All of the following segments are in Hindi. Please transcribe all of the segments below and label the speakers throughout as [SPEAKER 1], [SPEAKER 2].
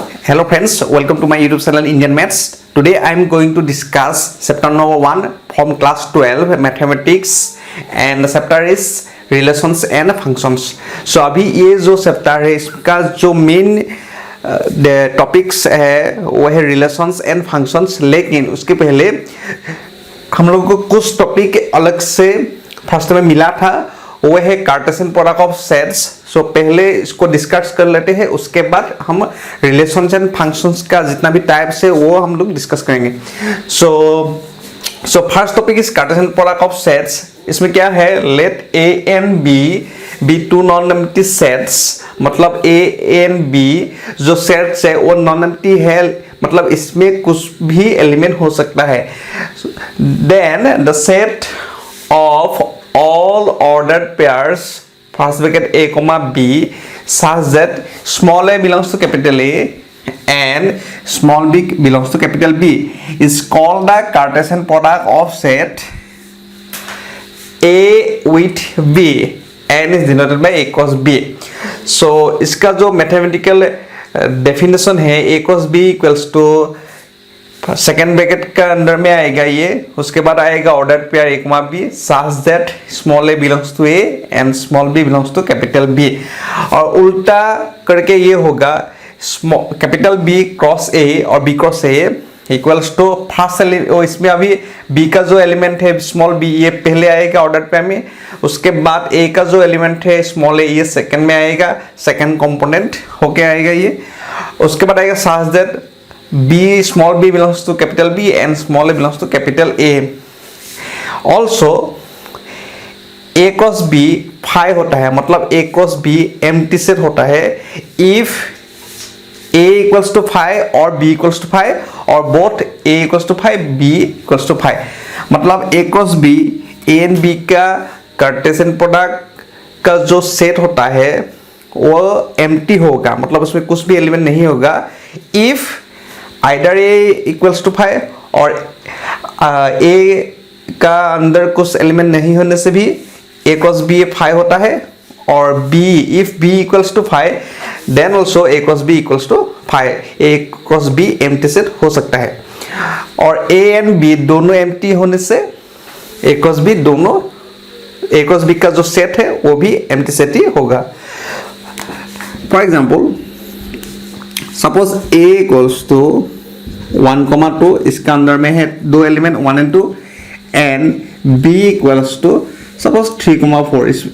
[SPEAKER 1] Hello friends, welcome to my YouTube channel Indian Maths. Today I am going to discuss chapter number 1 from class 12 mathematics and the chapter is relations and functions. So अभी ये जो chapter है इसका जो main टॉपिक्स है वो है रिलेशंस एंड फंक्शंस, लेकिन उसके पहले हम लोगों को कुछ टॉपिक अलग से फर्स्ट में मिला था, वो है कार्टेशियन प्रोडक्ट ऑफ सेट्स। सो पहले इसको डिस्कस कर लेते हैं, उसके बाद हम रिलेशंस एंड फंक्शंस का जितना भी टाइप्स है वो हम लोग डिस्कस करेंगे। So first topic is Cartesian product of sets. इसमें क्या है, let A and B two non empty sets, मतलब ए एंड बी जो सेट्स है वो नॉन एम्प्टी है, मतलब इसमें कुछ भी एलिमेंट हो सकता है। Then the set of all ordered pairs first bracket a comma b such that small a belongs to capital A and small b belongs to capital B is called the Cartesian product of set A with B and is denoted by A cos B। so इसका जो मैथमेटिकल डेफिनेशन है A cos B equals to second bracket का अंदर में आएगा ये, उसके बाद आएगा order pair A comma B such that small a belongs to A and small b belongs to capital B, और उल्टा करके ये होगा कैपिटल बी क्रॉस ए और B cross A equals to first element. इसमें अभी बी का जो एलिमेंट है स्मॉल बी ये पहले आएगा ऑर्डर पेयर में, उसके बाद ए का जो एलिमेंट है स्मॉल ए ये सेकंड में आएगा, सेकंड कंपोनेंट होके आएगा ये। उसके बाद आएगा such that B small b belongs to capital B and small a belongs to capital A। Also A cross B phi होता है, मतलब A cross B empty set होता है if A equals to phi और B equals to phi और both A equals to phi B equals to phi। मतलब A cross B A and B का कार्टेशियन प्रोडक्ट का जो सेट होता है वो empty होगा, मतलब उसमें कुछ भी एलिमेंट नहीं होगा if either A equals to five और ए का अंदर कुछ एलिमेंट नहीं होने से भी ए क्रॉस बी फाइव होता है, और B if B equals to five then also A cross B equals to five, A cross B empty set हो सकता है, और ए एंड बी दोनों एम्प्टी होने से ए क्रॉस बी दोनों ए क्रॉस बी का जो सेट है वो भी एम्प्टी सेट ही होगा। For example suppose A equals to 1,2, इसका अंदर में है दो element 1 and 2, and B equals to suppose 3,4। इस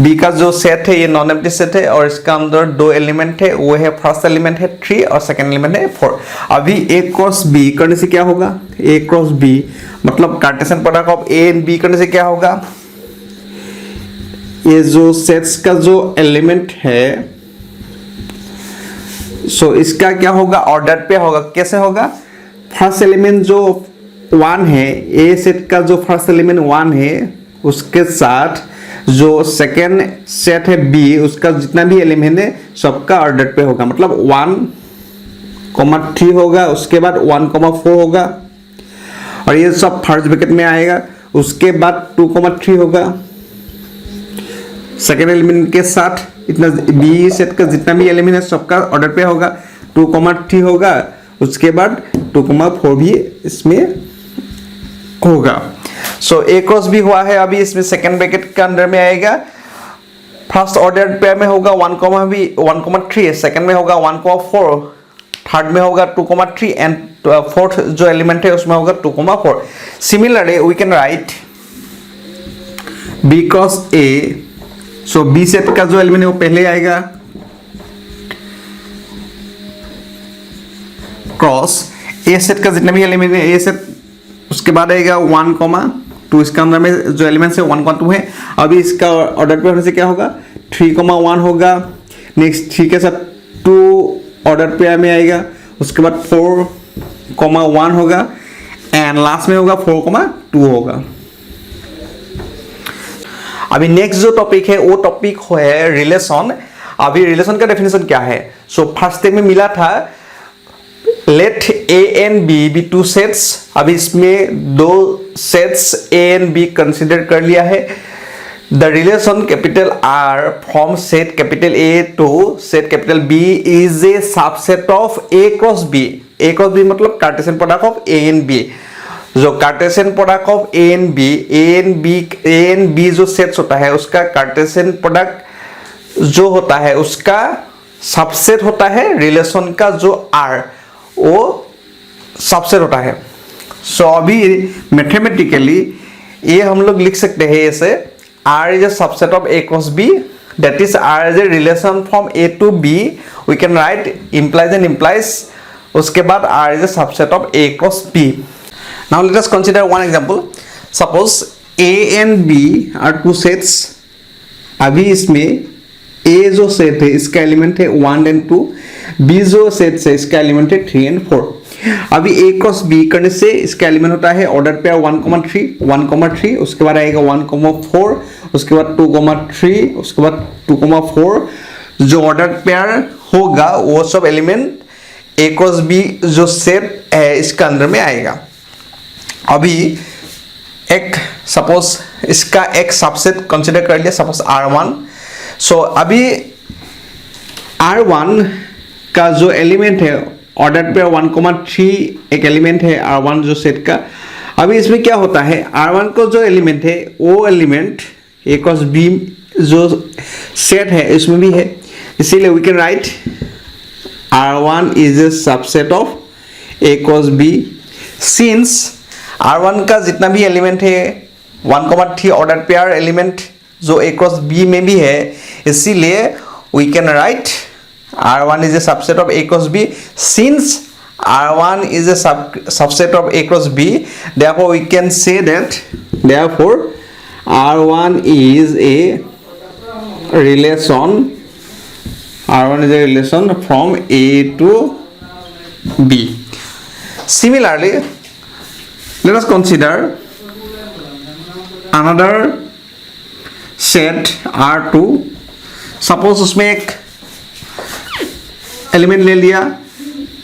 [SPEAKER 1] B का जो सेट है ये नॉन एम्प्टी सेट है और इसका अंदर दो एलिमेंट है, वो है फर्स्ट एलिमेंट है 3 और सेकंड एलिमेंट है 4। अभी A क्रॉस B करने से क्या होगा, A क्रॉस B मतलब Cartesian product of A and B करने से क्या होगा, ये जो सेट्स का जो एलिमेंट है सो इसका क्या होगा, ऑर्डर पे होगा। कैसे होगा, फर्स्ट एलिमेंट जो 1 है, ए सेट का जो फर्स्ट एलिमेंट 1 है उसके साथ जो सेकेंड सेट है बी उसका जितना भी एलिमेंट है सबका ऑर्डर पे होगा, मतलब 1,3 होगा, उसके बाद 1,4 होगा और ये सब फर्स्ट ब्रैकेट में आएगा, उसके बाद 2,3 होगा सेकेंड एलिमेंट के साथ, इतना बी सेट का जितना भी एलिमेंट है सबका ऑर्डर पे होगा, 2,3 होगा, उसके बाद 2,4 भी इसमें होगा। सो ए क्रॉस भी हुआ है, अभी इसमें सेकेंड ब्रैकेट के अंदर में आएगा, फर्स्ट ऑर्डर पेयर में होगा 1,3, सेकेंड में होगा 1,4, थर्ड में होगा 2,3 एंड फोर्थ जो एलिमेंट है उसमें होगा 2,4। Similarly we can write B cross A, so B set का जो एलिमेंट है वो पहले आएगा क्रॉस ए सेट का जितना भी एलिमेंट है ए सेट, उसके बाद आएगा 1,2, इसका अंदर में जो एलिमेंट्स है 1,2 है। अभी इसका ऑर्डर पे होने से क्या होगा, 3,1 होगा, नेक्स्ट 3 के साथ 2 ऑर्डर पे में आएगा, उसके बाद 4,1 होगा एंड लास्ट में होगा 4,2 होगा। अभी नेक्स्ट जो टॉपिक है वो टॉपिक है रिलेशन। अभी रिलेशन का डेफिनेशन क्या है, सो फर्स्ट में मिला था let A and B be two sets. अभी इसमें दो sets A and B consider कर लिया है, The relation capital R from set capital A to set capital B is a subset of A cross B. A cross B मतलब Cartesian product of A and B. जो Cartesian product of A and B जो सेट्स होता है उसका कार्टेशियन प्रोडक्ट जो होता है उसका सबसेट होता है रिलेशन का जो R वो सबसेट होता है. सो अभी मैथमेटिकली ये हम लोग लिख सकते हैं ऐसे R is a subset of A cross B, that is R is a relation from A to B. We can write implies and implies. उसके बाद R is a subset of A cross B. Now let us consider one example. Suppose A and B are two sets. अभी इसमें A जो सेट है इसका एलिमेंट है 1 and 2, B जो सेट है इसका एलिमेंट है 3 and 4. अभी A क्रॉस B करने से इसका एलिमेंट होता है ऑर्डर पेयर 1,3, उसके बाद आएगा 1,4, उसके बाद 2,3, उसके बाद 2,4. जो ऑर्डर पेयर होगा वो सब एलिमेंट A क्रॉस B जो सेट है इसका अंदर में आएगा. अभी एक सपोज इसका एक सबसेट कंसीडर कर लिया, सपोज R1. सो अभी R1 का जो एलिमेंट है ऑर्डर पेयर 1,3 एक एलिमेंट है R1 जो सेट का. अभी इसमें क्या होता है R1 को जो एलिमेंट है वो एलिमेंट A क्रॉस B जो सेट है इसमें भी है, इसीलिए we can write R1 is a subset of A cross B. Since R1 का जितना भी एलिमेंट है 1,3 ऑर्डर पेयर एलिमेंट जो A क्रॉस B में भी है, इसीलिए we can write R1 is a subset of A cross B. Since R1 is a subset of A cross B, therefore we can say that R1 is a relation. R1 is a relation from A to B. Similarly, let us consider another set R2. Suppose उसमें एक एलिमेंट ले लिया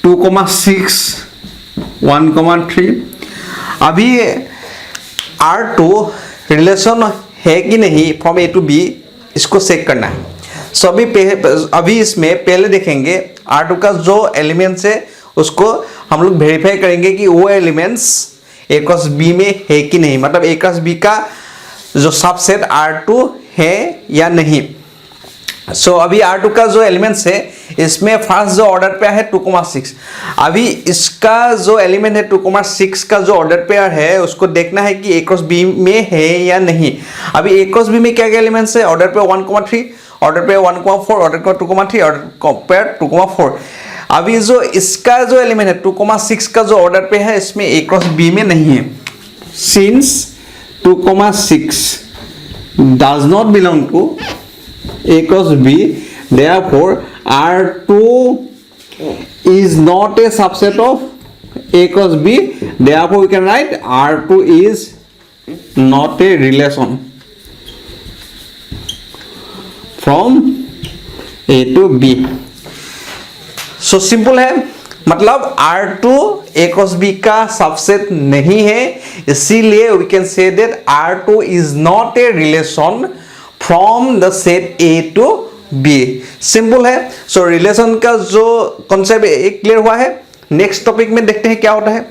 [SPEAKER 1] 2,6, 1,3. अभी R2 रिलेशन है कि नहीं फ्रॉम A टू B इसको चेक करना है. सो अभी इसमें पहले देखेंगे R2 का जो एलिमेंट्स है उसको हम लोग वेरीफाई करेंगे कि वो एलिमेंट्स A क्रॉस B में है कि नहीं, मतलब A क्रॉस B का जो सबसेट R2 है या नहीं. सो अभी R2 का जो एलिमेंट्स है इसमें फर्स्ट जो ऑर्डर पेयर है 2,6. अभी इसका जो एलिमेंट है 2,6 का जो ऑर्डर पेयर है उसको देखना है कि A क्रॉस B में है या नहीं. अभी A क्रॉस B में क्या क्या एलिमेंट्स है, order pair 1,3, order pair 1,4, order pair 2,3, order pair 2,4. अभी जो इसका जो एलिमेंट है 2,6 का जो ऑर्डर पेयर है इसमें A क्रॉस B में नहीं है. Since 2,6 does not belong to A cross B, therefore R2 is not a subset of A cross B, therefore we can write R2 is not a relation from A to B. So simple है, मतलब R2 A cross B का सबसेट नहीं है, इसीलिए we can say that R2 is not a relation from the set A to B. Simple है. सो रिलेशन का जो कॉन्सेप्ट क्लियर हुआ है. नेक्स्ट टॉपिक में देखते हैं क्या होता है.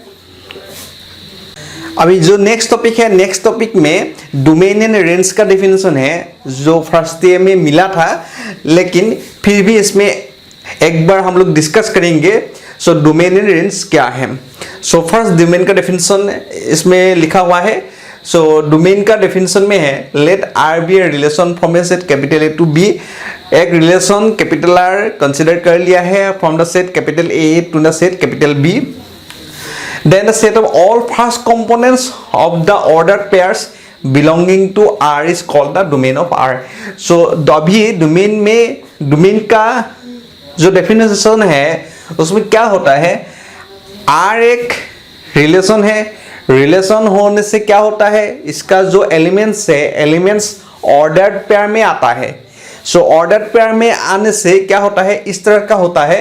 [SPEAKER 1] अभी जो नेक्स्ट टॉपिक है, नेक्स्ट टॉपिक में डोमेन एंड रेंज का डेफिनेशन है जो फर्स्ट ईयर में मिला था, लेकिन फिर भी इसमें एक बार हम लोग डिस्कस करेंगे. सो डोमेन एंड रेंज क्या है. सो फर्स्ट डोमेन का डेफिनेशन इसमें लिखा हुआ है. सो डोमेन का डेफिनेशन में है let R be a relation from a set capital A to B. एक रिलेशन कैपिटल R कंसिडर कर लिया है from the set capital A to the set capital B. Then the set of all first components of the order pairs belonging to R is called the domain of R. So अभी डोमेन में डोमेन का जो डेफिनेशन है उसमें क्या होता है, R एक रिलेशन है. रिलेशन होने से क्या होता है, इसका जो एलिमेंट्स है एलिमेंट्स ऑर्डर्ड पेयर में आता है. सो ऑर्डर पेयर में आने से क्या होता है, इस तरह का होता है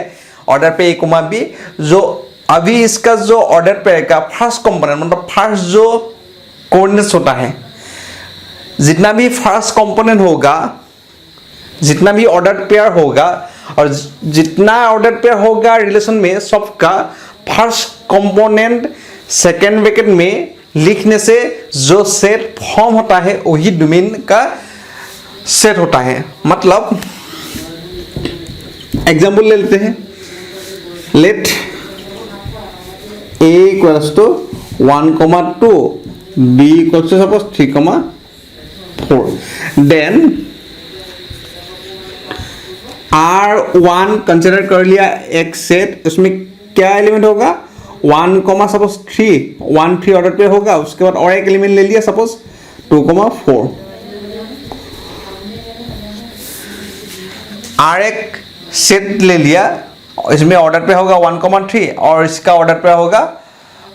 [SPEAKER 1] ऑर्डर पे A कोमा B. जो अभी इसका जो ऑर्डर पेयर का फर्स्ट कंपोनेंट मतलब फर्स्ट जो कोऑर्डिनेट्स होता है जितना भी फर्स्ट कंपोनेंट होगा, जितना भी ऑर्डर पेयर होगा और जितना ऑर्डर पेयर होगा रिलेशन में, सबका फर्स्ट कंपोनेंट सेकेंड ब्रैकेट में लिखने से जो सेट फॉर्म होता है वही डोमेन का सेट होता है। मतलब एग्जाम्पल ले लेते हैं, let a equals to 1,2, b equals to suppose 3,4, then R1 consider कर लिया एक सेट, उसमें क्या एलिमेंट होगा 1, सपोज 3 ऑर्डर पे होगा, उसके बाद और एक एलिमेंट ले लिया सपोज 2,4, R एक सेट ले लिया, इसमें ऑर्डर पे होगा 1,3 और इसका ऑर्डर पे होगा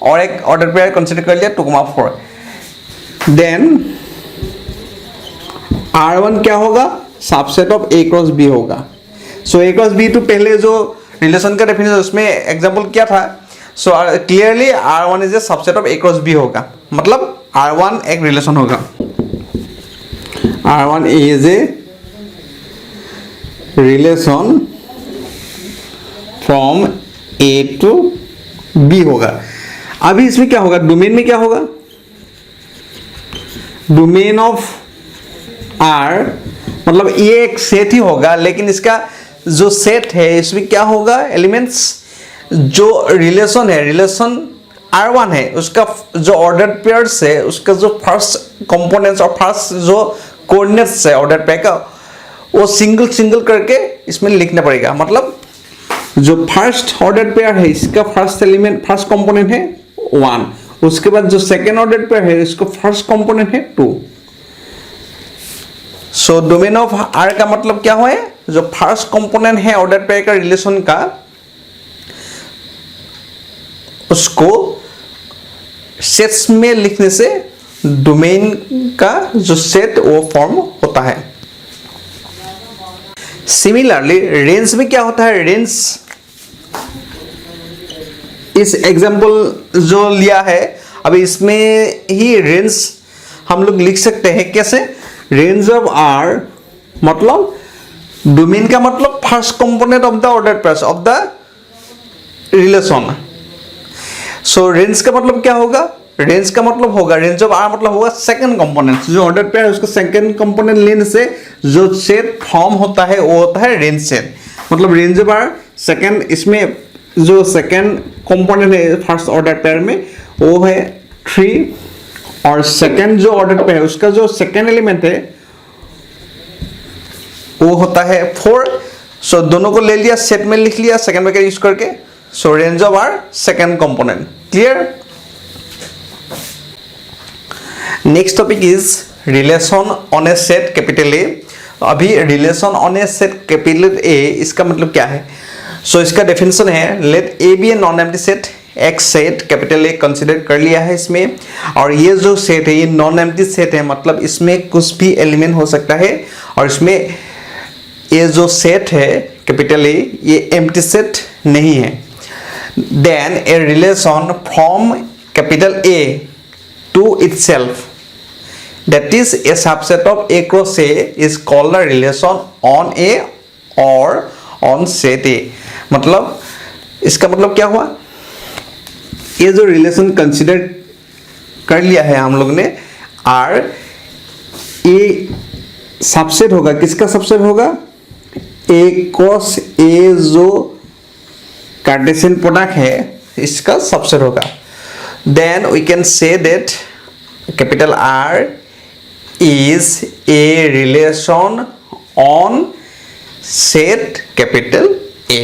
[SPEAKER 1] और एक ऑर्डर पे कंसिडर कर लिया 2,4, देन R1 क्या होगा subset of A cross B होगा। सो A क्रॉस B तो पहले जो रिलेशन का डेफिनेशन उसमें एग्जांपल क्या था, so clearly R1 is a subset of A cross B होगा, मतलब R1 एक रिलेशन होगा, R1 is a relation from A to B होगा। अभी इसमें क्या होगा, डोमेन में क्या होगा, डोमेन ऑफ R मतलब ये एक सेट ही होगा, लेकिन इसका जो सेट है इसमें क्या होगा एलिमेंट्स, जो रिलेशन है, रिलेशन R1 है, उसका जो ऑर्डर पेयर्स है, उसका जो फर्स्ट कंपोनेंट्स और फर्स्ट जो कोऑर्डिनेट्स है ऑर्डर पेयर का, वो सिंगल सिंगल करके इसमें लिखना पड़ेगा। मतलब जो फर्स्ट ऑर्डर पेयर है इसका फर्स्ट एलिमेंट फर्स्ट कंपोनेंट है 1, उसके बाद जो सेकेंड ऑर्डर पेयर है इसका फर्स्ट कंपोनेंट है 2। सो डोमेन ऑफ R का मतलब क्या है, जो फर्स्ट कंपोनेंट है ऑर्डर पेयर का रिलेशन का, उसको सेट्स में लिखने से डोमेन का जो सेट वो फॉर्म होता है। सिमिलरली रेंज में क्या होता है, रेंज इस एग्जांपल जो लिया है अभी इसमें ही रेंज हम लोग लिख सकते हैं कैसे, रेंज ऑफ R मतलब डोमेन का मतलब first component of the order pairs of the relation. So range का मतलब क्या होगा, रेंज का मतलब होगा, रेंज ऑफ R मतलब होगा सेकंड कंपोनेंट, जो ऑर्डर पेयर है उसका सेकंड कंपोनेंट लेने से जो सेट फॉर्म होता है वो होता है रेंज सेट। मतलब रेंज ऑफ R सेकंड, इसमें जो सेकंड कंपोनेंट है फर्स्ट ऑर्डर पेयर में वो है 3 और सेकंड जो ऑर्डर पेयर है उसका जो सेकंड एलिमेंट है वो होता है 4। सो दोनों को ले लिया, सेट में लिख लिया सेकंड ब्रैकेट यूज करके। So range of R second component, clear. Next topic is relation on a set capital A। अभी relation on a set capital A इसका मतलब क्या है, सो इसका डेफिनेशन है, let A be a non empty set, एक सेट कैपिटल A कंसीडर कर लिया है इसमें, और ये जो सेट है ये नॉन एम्प्टी सेट है, मतलब इसमें कुछ भी एलिमेंट हो सकता है, और इसमें ये जो सेट है कैपिटल A ये एम्प्टी सेट नहीं है। Then a relation from capital A to itself that is a subset of A cross A is called a relation on A or on set A। मतलब इसका मतलब क्या हुआ, ये जो रिलेशन कंसीडर कर लिया है हम लोग ने R, ये सबसेट होगा, किसका सबसेट होगा, A cross A जो कार्टेशियन प्रोडक्ट है इसका सबसेट होगा। Then we can say that capital R is a relation on set capital A।